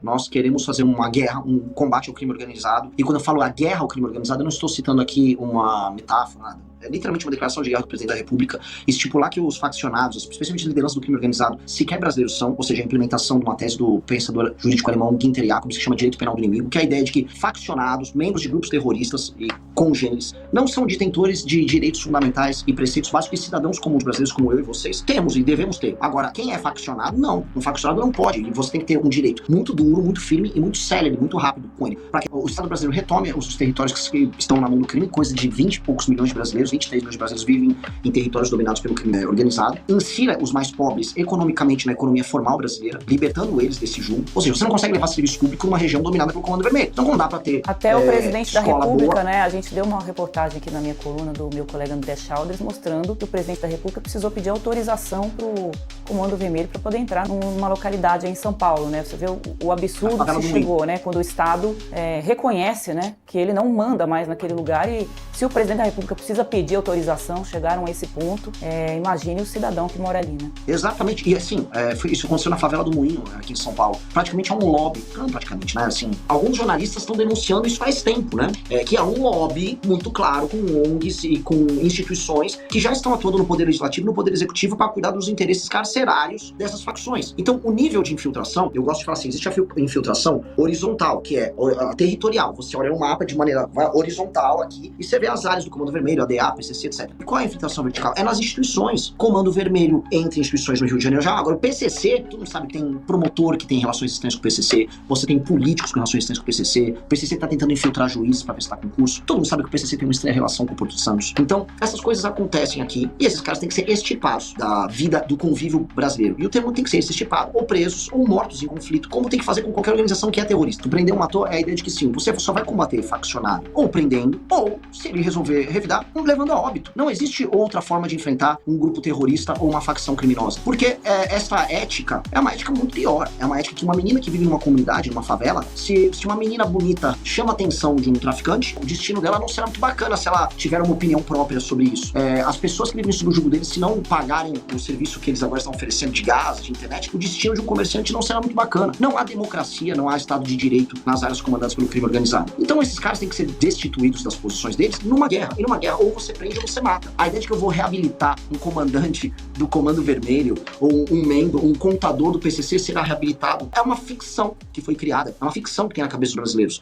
Nós queremos fazer uma guerra, um combate ao crime organizado. E quando eu falo a guerra ao crime organizado, eu não estou citando aqui uma metáfora, nada. É literalmente uma declaração de guerra do presidente da República, estipular que os faccionados, especialmente a liderança do crime organizado, sequer brasileiros são, ou seja, a implementação de uma tese do pensador jurídico alemão Günther Jacobs, que chama direito penal do inimigo, que é a ideia de que faccionados, membros de grupos terroristas e congêneres, não são detentores de direitos fundamentais e preceitos básicos que cidadãos comuns brasileiros como eu e vocês temos e devemos ter. Agora, quem é faccionado, não. Um faccionado não pode, e você tem que ter um direito muito duro, muito firme e muito célere, muito rápido com ele, para que o Estado brasileiro retome os territórios que estão na mão do crime, coisa de 20 e poucos milhões de brasileiros, 23 milhões de brasileiros vivem em territórios dominados pelo crime organizado, insira os mais pobres economicamente na economia formal brasileira, libertando eles desse jugo. Ou seja, você não consegue levar serviço público numa região dominada pelo Comando Vermelho. Então não dá pra ter até o presidente da República, boa. né? A gente deu uma reportagem aqui na minha coluna do meu colega André Chalders mostrando que o presidente da República precisou pedir autorização pro Comando Vermelho para poder entrar numa localidade aí em São Paulo, né? Você vê o absurdo que se chegou, né? Quando o Estado reconhece, né, que ele não manda mais naquele lugar, e se o presidente da República precisa pedir autorização, chegaram a esse ponto, imagine o cidadão que mora ali, né? Exatamente, e assim, isso aconteceu na favela do Moinho, aqui em São Paulo. Praticamente é um lobby, não praticamente, né, assim, alguns jornalistas estão denunciando isso faz tempo, né, que é um lobby muito claro com ONGs e com instituições que já estão atuando no Poder Legislativo e no Poder Executivo para cuidar dos interesses carcerários dessas facções. Então, o nível de infiltração, eu gosto de falar assim, existe a infiltração horizontal, que é a territorial. Você olha o mapa de maneira horizontal aqui e você vê as áreas do Comando Vermelho, ADA, PCC, etc. E qual é a infiltração vertical? É nas instituições. Comando Vermelho entre instituições no Rio de Janeiro. Já agora, o PCC, todo mundo sabe que tem promotor que tem relações estranhas com o PCC, você tem políticos com relações estranhas com o PCC tá tentando infiltrar juízes para prestar concurso. Todo mundo sabe que o PCC tem uma estranha relação com o Porto Santos. Então, essas coisas acontecem aqui e esses caras têm que ser extirpados da vida do convívio brasileiro. E o termo tem que ser extirpado, ou presos, ou mortos em conflito, como tem que fazer com qualquer organização que é terrorista. Tu prender um ator é a ideia de que sim, você só vai combater faccionado ou prendendo, ou, se ele resolver revidar, levando a óbito. Não existe outra forma de enfrentar um grupo terrorista ou uma facção criminosa. Porque essa ética é uma ética muito pior. É uma ética que uma menina que vive numa comunidade, numa favela, se uma menina bonita chama a atenção de um traficante, o destino dela não será muito bacana se ela tiver uma opinião própria sobre isso. As pessoas que vivem sob o jugo deles, se não pagarem o serviço que eles agora estão oferecendo de gás, de internet, o destino de um comerciante não será muito bacana. Não há democracia, não há Estado de Direito nas áreas comandadas pelo crime organizado. Então esses caras têm que ser destituídos das posições deles numa guerra. E numa guerra ou você prende ou você mata. A ideia de que eu vou reabilitar um comandante do Comando Vermelho ou um membro, um contador do PCC será reabilitado é uma ficção que foi criada. É uma ficção que tem na cabeça dos brasileiros.